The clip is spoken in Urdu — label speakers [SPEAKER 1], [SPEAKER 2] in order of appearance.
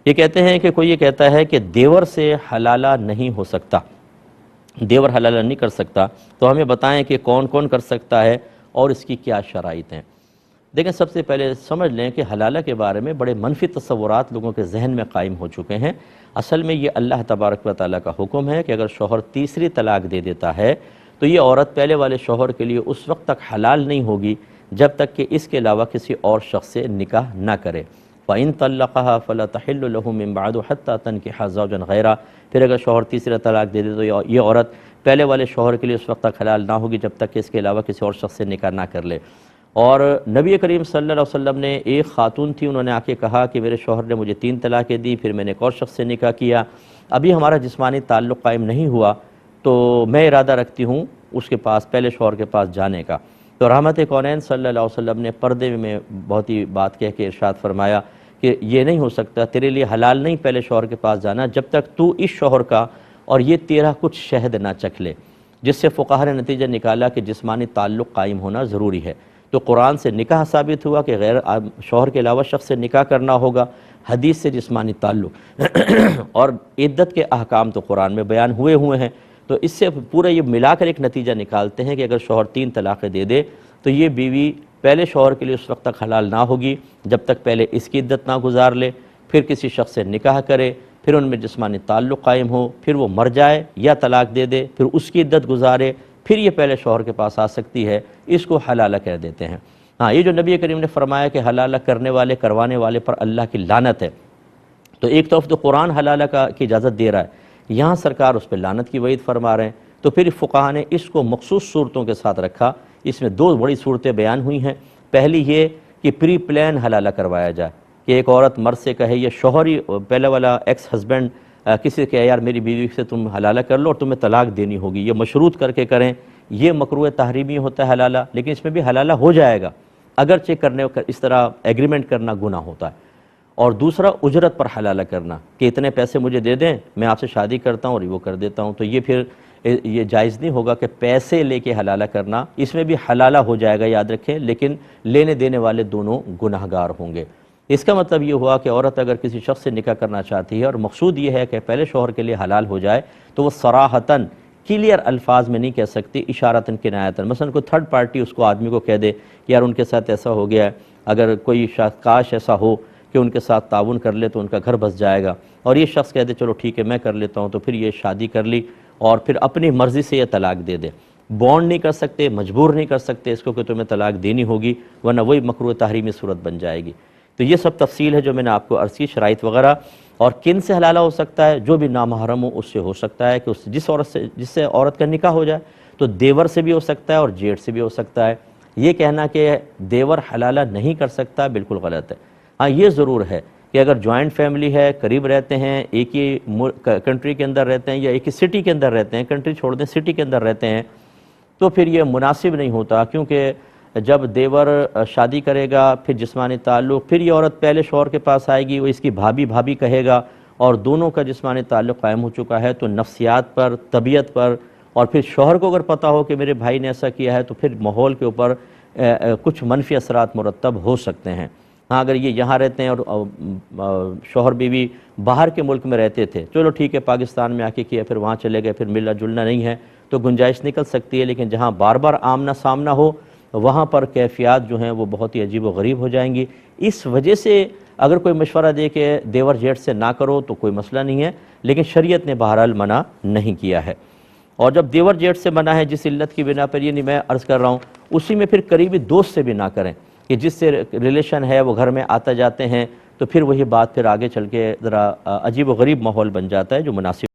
[SPEAKER 1] یہ کہتے ہیں کہ کوئی یہ کہتا ہے کہ دیور سے حلالہ نہیں ہو سکتا، دیور حلالہ نہیں کر سکتا، تو ہمیں بتائیں کہ کون کون کر سکتا ہے اور اس کی کیا شرائط ہیں۔ دیکھیں، سب سے پہلے سمجھ لیں کہ حلالہ کے بارے میں بڑے منفی تصورات لوگوں کے ذہن میں قائم ہو چکے ہیں۔ اصل میں یہ اللہ تبارک و تعالیٰ کا حکم ہے کہ اگر شوہر تیسری طلاق دے دیتا ہے تو یہ عورت پہلے والے شوہر کے لیے اس وقت تک حلال نہیں ہوگی جب تک کہ اس کے علاوہ کسی اور شخص سے نکاح نہ کرے۔ فَإِن طَلَّقَهَا فَلَا تَحِلُّ لَهُ مِن بَعْدُ حَتَّى تَنكِحَ زَوْجًا غَيْرَهُ، پھر اگر شوہر تیسرا طلاق دے دے تو یہ عورت پہلے والے شوہر کے لیے اس وقت تک حلال نہ ہوگی جب تک کہ اس کے علاوہ کسی اور شخص سے نکاح نہ کر لے۔ اور نبی کریم صلی اللہ علیہ وسلم نے ایک خاتون تھی، انہوں نے آ کے کہا کہ میرے شوہر نے مجھے 3 طلاقیں دی، پھر میں نے ایک اور شخص سے نکاح کیا، ابھی ہمارا جسمانی تعلق قائم نہیں ہوا، تو میں ارادہ رکھتی ہوں اس کے پاس، پہلے شوہر کے پاس جانے کا۔ تو رحمت کونین صلی اللہ علیہ وسلم نے پردے میں بہت ہی بات کہہ کے ارشاد فرمایا کہ یہ نہیں ہو سکتا، تیرے لیے حلال نہیں پہلے شوہر کے پاس جانا جب تک تو اس شوہر کا اور یہ تیرا کچھ شہد نہ چکھ لے، جس سے فقہا نے نتیجہ نکالا کہ جسمانی تعلق قائم ہونا ضروری ہے۔ تو قرآن سے نکاح ثابت ہوا کہ غیر شوہر کے علاوہ شخص سے نکاح کرنا ہوگا، حدیث سے جسمانی تعلق اور عدت کے احکام تو قرآن میں بیان ہوئے ہیں۔ تو اس سے پورا یہ ملا کر ایک نتیجہ نکالتے ہیں کہ اگر شوہر 3 طلاقیں دے دے تو یہ بیوی پہلے شوہر کے لیے اس وقت تک حلال نہ ہوگی جب تک پہلے اس کی عدت نہ گزار لے، پھر کسی شخص سے نکاح کرے، پھر ان میں جسمانی تعلق قائم ہو، پھر وہ مر جائے یا طلاق دے دے، پھر اس کی عدت گزارے، پھر یہ پہلے شوہر کے پاس آ سکتی ہے، اس کو حلالہ کہہ دیتے ہیں۔ ہاں، یہ جو نبی کریم نے فرمایا کہ حلالہ کرنے والے کروانے والے پر اللہ کی لعنت ہے، تو ایک طرف تو قرآن حلالہ کی اجازت دے رہا ہے، یہاں سرکار اس پہ لعنت کی وعید فرما رہے ہیں، تو پھر فقہا نے اس کو مخصوص صورتوں کے ساتھ رکھا۔ اس میں 2 بڑی صورتیں بیان ہوئی ہیں۔ پہلی یہ کہ پری پلان حلالہ کروایا جائے، کہ ایک عورت مرد سے کہے، یہ شوہر ہی پہلے والا ایکس ہسبینڈ کسی سے کہے یار میری بیوی سے تم حلالہ کر لو اور تمہیں طلاق دینی ہوگی، یہ مشروط کر کے کریں، یہ مکروہ تحریمی ہوتا ہے حلالہ، لیکن اس میں بھی حلالہ ہو جائے گا اگرچہ کرنے اس طرح ایگریمنٹ کرنا گناہ ہوتا ہے۔ اور دوسرا اجرت پر حلالہ کرنا، کہ اتنے پیسے مجھے دے دیں، میں آپ سے شادی کرتا ہوں اور وہ کر دیتا ہوں، تو یہ پھر یہ جائز نہیں ہوگا کہ پیسے لے کے حلالہ کرنا، اس میں بھی حلالہ ہو جائے گا یاد رکھیں، لیکن لینے دینے والے دونوں گناہگار ہوں گے۔ اس کا مطلب یہ ہوا کہ عورت اگر کسی شخص سے نکاح کرنا چاہتی ہے اور مقصود یہ ہے کہ پہلے شوہر کے لیے حلال ہو جائے، تو وہ صراحتاً کلیئر الفاظ میں نہیں کہہ سکتی، اشارتاً کنایتاً، مثلا کوئی تھرڈ پارٹی اس کو آدمی کو کہہ دے کہ یار ان کے ساتھ ایسا ہو گیا ہے، اگر کوئی کاش ایسا ہو کہ ان کے ساتھ تعاون کر لے تو ان کا گھر بس جائے گا، اور یہ شخص کہہ دے چلو ٹھیک ہے میں کر لیتا ہوں، تو پھر یہ شادی کر لی اور پھر اپنی مرضی سے یہ طلاق دے دے، بونڈ نہیں کر سکتے، مجبور نہیں کر سکتے اس کو کہ تمہیں طلاق دینی ہوگی، ورنہ وہی مکروہ تحریمی صورت بن جائے گی۔ تو یہ سب تفصیل ہے جو میں نے آپ کو عرض کی، شرائط وغیرہ، اور کن سے حلالہ ہو سکتا ہے، جو بھی نامحرم ہو اس سے ہو سکتا ہے، کہ جس سے عورت کا نکاح ہو جائے، تو دیور سے بھی ہو سکتا ہے اور جیٹھ سے بھی ہو سکتا ہے۔ یہ کہنا کہ دیور حلالہ نہیں کر سکتا بالکل غلط ہے۔ ہاں، یہ ضرور ہے کہ اگر جوائنٹ فیملی ہے، قریب رہتے ہیں، ایک ہی کنٹری کے اندر رہتے ہیں یا ایک ہی سٹی کے اندر رہتے ہیں، کنٹری چھوڑ دیں سٹی کے اندر رہتے ہیں، تو پھر یہ مناسب نہیں ہوتا، کیونکہ جب دیور شادی کرے گا، پھر جسمانی تعلق، پھر یہ عورت پہلے شوہر کے پاس آئے گی، وہ اس کی بھابھی کہے گا، اور دونوں کا جسمانی تعلق قائم ہو چکا ہے، تو نفسیات پر، طبیعت پر، اور پھر شوہر کو اگر پتہ ہو کہ میرے بھائی نے ایسا کیا ہے، تو پھر ماحول کے اوپر کچھ منفی اثرات مرتب ہو سکتے ہیں۔ ہاں، اگر یہ یہاں رہتے ہیں اور شوہر بیوی باہر کے ملک میں رہتے تھے، چلو ٹھیک ہے پاکستان میں آ کے کیا، پھر وہاں چلے گئے، پھر ملنا جلنا نہیں ہے تو گنجائش نکل سکتی ہے، لیکن جہاں بار بار آمنا سامنا ہو وہاں پر کیفیات جو ہیں وہ بہت ہی عجیب و غریب ہو جائیں گی۔ اس وجہ سے اگر کوئی مشورہ دے کہ دیور جیٹھ سے نہ کرو تو کوئی مسئلہ نہیں ہے، لیکن شریعت نے بہرحال منع نہیں کیا ہے۔ اور جب دیور جیٹھ سے منع ہے جس علت کی بنا پر، یہ نہیں میں عرض کر رہا ہوں، اسی میں پھر قریبی دوست سے بھی نہ کریں، کہ جس سے ریلیشن ہے وہ گھر میں آتا جاتے ہیں، تو پھر وہی بات پھر آگے چل کے ذرا عجیب و غریب ماحول بن جاتا ہے جو مناسب